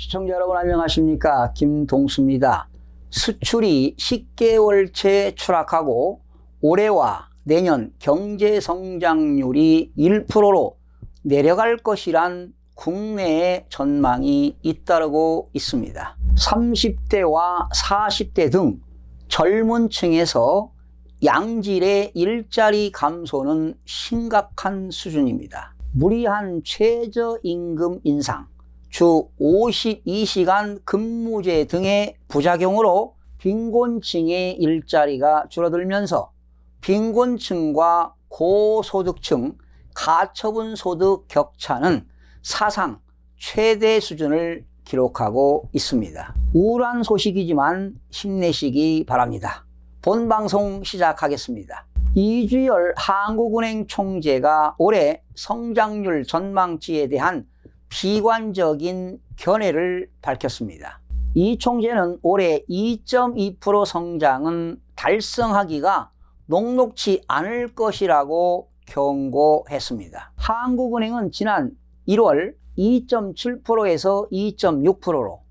시청자 여러분 안녕하십니까? 김동수입니다. 수출이 10개월째 추락하고 올해와 내년 경제 성장률이 1%로 내려갈 것이란 국내의 전망이 잇따르고 있습니다. 30대와 40대 등 젊은 층에서 양질의 일자리 감소는 심각한 수준입니다. 무리한 최저임금 인상, 주 52시간 근무제 등의 부작용으로 빈곤층의 일자리가 줄어들면서 빈곤층과 고소득층, 가처분 소득 격차는 사상 최대 수준을 기록하고 있습니다. 우울한 소식이지만 힘내시기 바랍니다. 본 방송 시작하겠습니다. 이주열 한국은행 총재가 올해 성장률 전망치에 대한 비관적인 견해를 밝혔습니다. 이 총재는 올해 2.2% 성장은 달성하기가 녹록지 않을 것이라고 경고했습니다. 한국은행은 지난 1월 2.7%에서 2.6%로,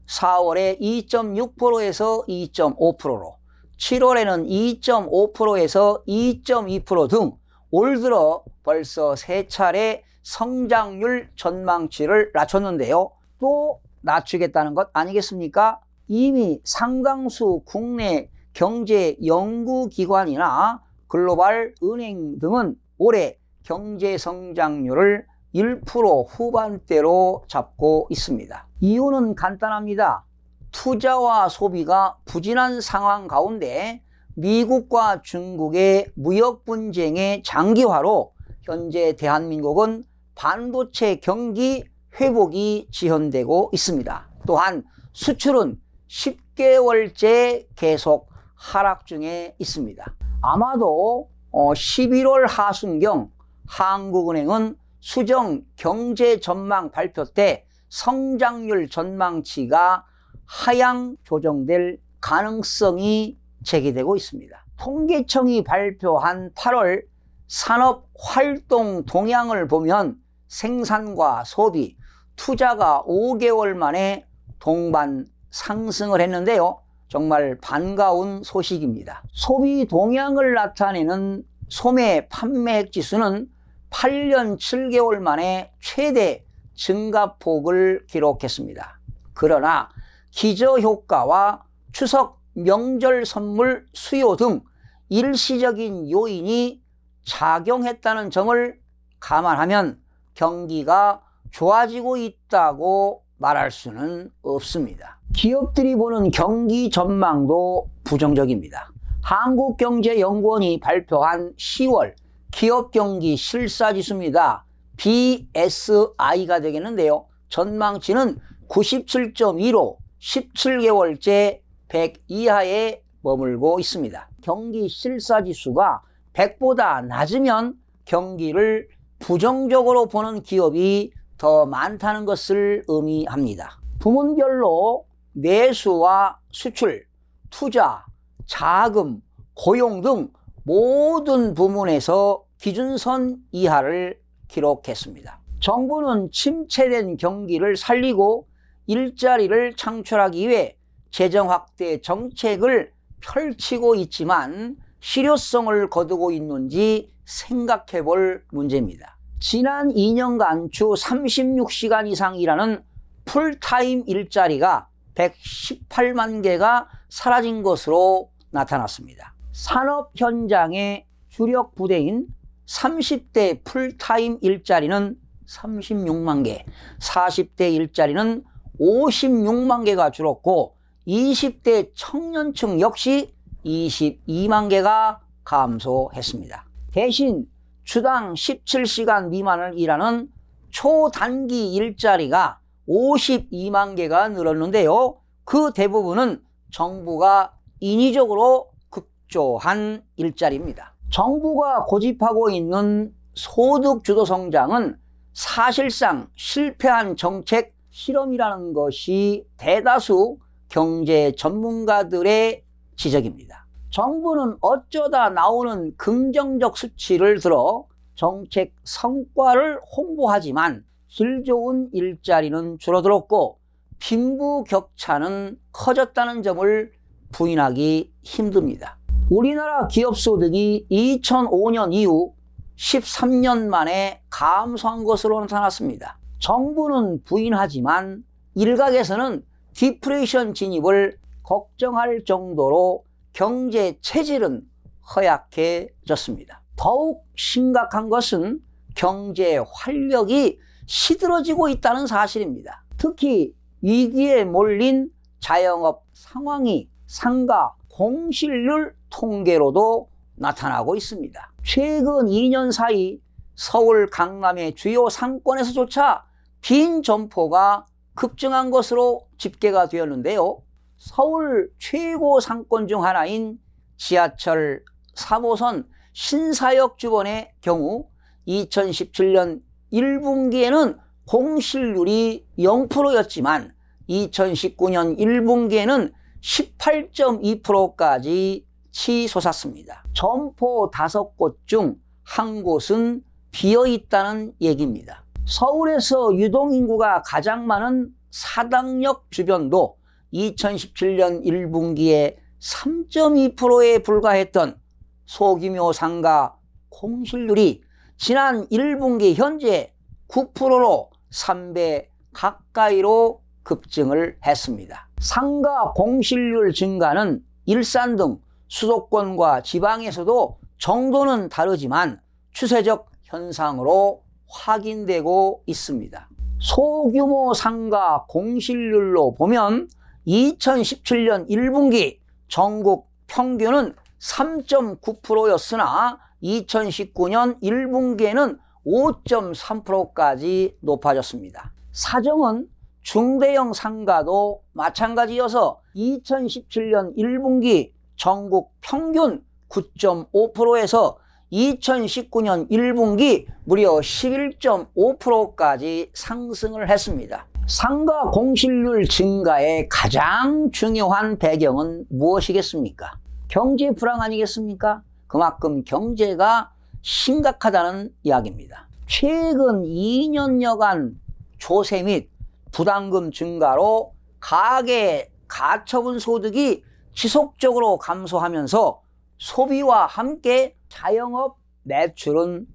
4월에 2.6%에서 2.5%로, 7월에는 2.5%에서 2.2% 등 올 들어 벌써 3차례 성장률 전망치를 낮췄는데요. 또 낮추겠다는 것 아니겠습니까? 이미 상당수 국내 경제 연구기관이나 글로벌 은행 등은 올해 경제 성장률을 1% 후반대로 잡고 있습니다. 이유는 간단합니다. 투자와 소비가 부진한 상황 가운데 미국과 중국의 무역 분쟁의 장기화로 현재 대한민국은 반도체 경기 회복이 지연되고 있습니다. 또한 수출은 10개월째 계속 하락 중에 있습니다. 아마도 11월 하순경 한국은행은 수정 경제 전망 발표 때 성장률 전망치가 하향 조정될 가능성이 제기되고 있습니다. 통계청이 발표한 8월 산업활동 동향을 보면 생산과 소비, 투자가 5개월 만에 동반 상승을 했는데요. 정말 반가운 소식입니다. 소비 동향을 나타내는 소매 판매액 지수는 8년 7개월 만에 최대 증가폭을 기록했습니다. 그러나 기저효과와 추석 명절 선물 수요 등 일시적인 요인이 작용했다는 점을 감안하면 경기가 좋아지고 있다고 말할 수는 없습니다. 기업들이 보는 경기 전망도 부정적입니다. 한국경제연구원이 발표한 10월 기업경기 실사지수입니다. BSI가 되겠는데요. 전망치는 97.2로 17개월째 100 이하에 머물고 있습니다. 경기 실사지수가 100보다 낮으면 경기를 부정적으로 보는 기업이 더 많다는 것을 의미합니다. 부문별로 내수와 수출, 투자, 자금, 고용 등 모든 부문에서 기준선 이하를 기록했습니다. 정부는 침체된 경기를 살리고 일자리를 창출하기 위해 재정 확대 정책을 펼치고 있지만 실효성을 거두고 있는지 생각해 볼 문제입니다. 지난 2년간 주 36시간 이상 일하는 풀타임 일자리가 118만 개가 사라진 것으로 나타났습니다. 산업 현장의 주력 부대인 30대 풀타임 일자리는 36만 개, 40대 일자리는 56만 개가 줄었고 20대 청년층 역시 22만 개가 감소했습니다. 대신 주당 17시간 미만을 일하는 초단기 일자리가 52만 개가 늘었는데요. 그 대부분은 정부가 인위적으로 급조한 일자리입니다. 정부가 고집하고 있는 소득주도 성장은 사실상 실패한 정책 실험이라는 것이 대다수 경제 전문가들의 지적입니다. 정부는 어쩌다 나오는 긍정적 수치를 들어 정책 성과를 홍보하지만 질 좋은 일자리는 줄어들었고 빈부격차는 커졌다는 점을 부인하기 힘듭니다. 우리나라 기업 소득이 2005년 이후 13년 만에 감소한 것으로 나타났습니다. 정부는 부인하지만 일각에서는 디프레이션 진입을 걱정할 정도로 경제 체질은 허약해졌습니다. 더욱 심각한 것은 경제 활력이 시들어지고 있다는 사실입니다. 특히 위기에 몰린 자영업 상황이 상가 공실률 통계로도 나타나고 있습니다. 최근 2년 사이 서울 강남의 주요 상권에서조차 빈 점포가 급증한 것으로 집계가 되었는데요. 서울 최고 상권 중 하나인 지하철 3호선 신사역 주변의 경우 2017년 1분기에는 공실률이 0%였지만 2019년 1분기에는 18.2%까지 치솟았습니다. 점포 5곳 중 한 곳은 비어있다는 얘기입니다. 서울에서 유동인구가 가장 많은 사당역 주변도 2017년 1분기에 3.2%에 불과했던 소규모 상가 공실률이 지난 1분기 현재 9%로 3배 가까이로 급증을 했습니다. 상가 공실률 증가는 일산 등 수도권과 지방에서도 정도는 다르지만 추세적 현상으로 확인되고 있습니다. 소규모 상가 공실률로 보면 2017년 1분기 전국 평균은 3.9%였으나 2019년 1분기에는 5.3%까지 높아졌습니다. 사정은 중대형 상가도 마찬가지여서 2017년 1분기 전국 평균 9.5%에서 2019년 1분기 무려 11.5%까지 상승을 했습니다. 상가 공실률 증가의 가장 중요한 배경은 무엇이겠습니까? 경제 불황 아니겠습니까? 그만큼 경제가 심각하다는 이야기입니다. 최근 2년여간 조세 및 부담금 증가로 가계 가처분 소득이 지속적으로 감소하면서 소비와 함께 자영업 매출은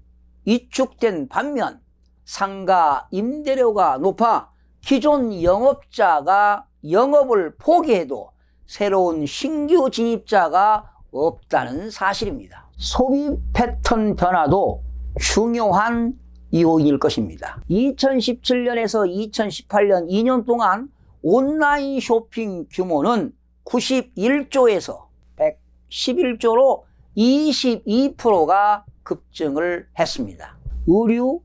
위축된 반면 상가 임대료가 높아 기존 영업자가 영업을 포기해도 새로운 신규 진입자가 없다는 사실입니다. 소비 패턴 변화도 중요한 이유일 것입니다. 2017년에서 2018년 2년 동안 온라인 쇼핑 규모는 91조에서 111조로 22%가 급증을 했습니다. 의류,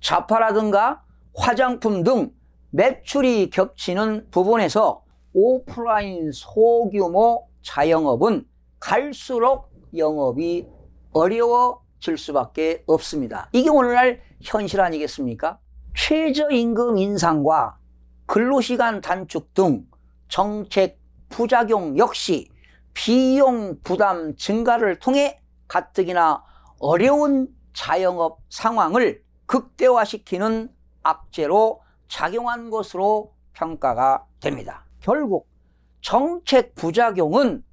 자파라든가 화장품 등 매출이 겹치는 부분에서 오프라인 소규모 자영업은 갈수록 영업이 어려워질 수밖에 없습니다. 이게 오늘날 현실 아니겠습니까? 최저임금 인상과 근로시간 단축 등 정책 부작용 역시 비용 부담 증가를 통해 가뜩이나 어려운 자영업 상황을 극대화시키는 악재로 작용한 것으로 평가가 됩니다. 결국 정책 부작용은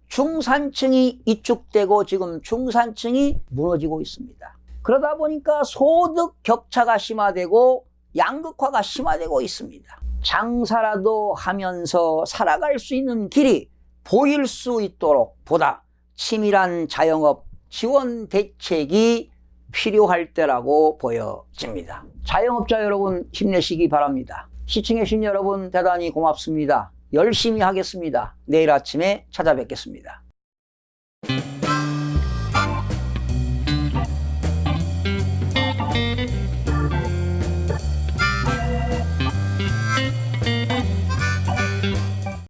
중산층이 위축되고 지금 중산층이 무너지고 있습니다. 그러다 보니까 소득 격차가 심화되고 양극화가 심화되고 있습니다. 장사라도 하면서 살아갈 수 있는 길이 보일 수 있도록 보다 치밀한 자영업 지원 대책이 필요할 때라고 보여집니다. 자영업자 여러분 힘내시기 바랍니다. 시청해주신 여러분 대단히 고맙습니다. 열심히 하겠습니다. 내일 아침에 찾아뵙겠습니다.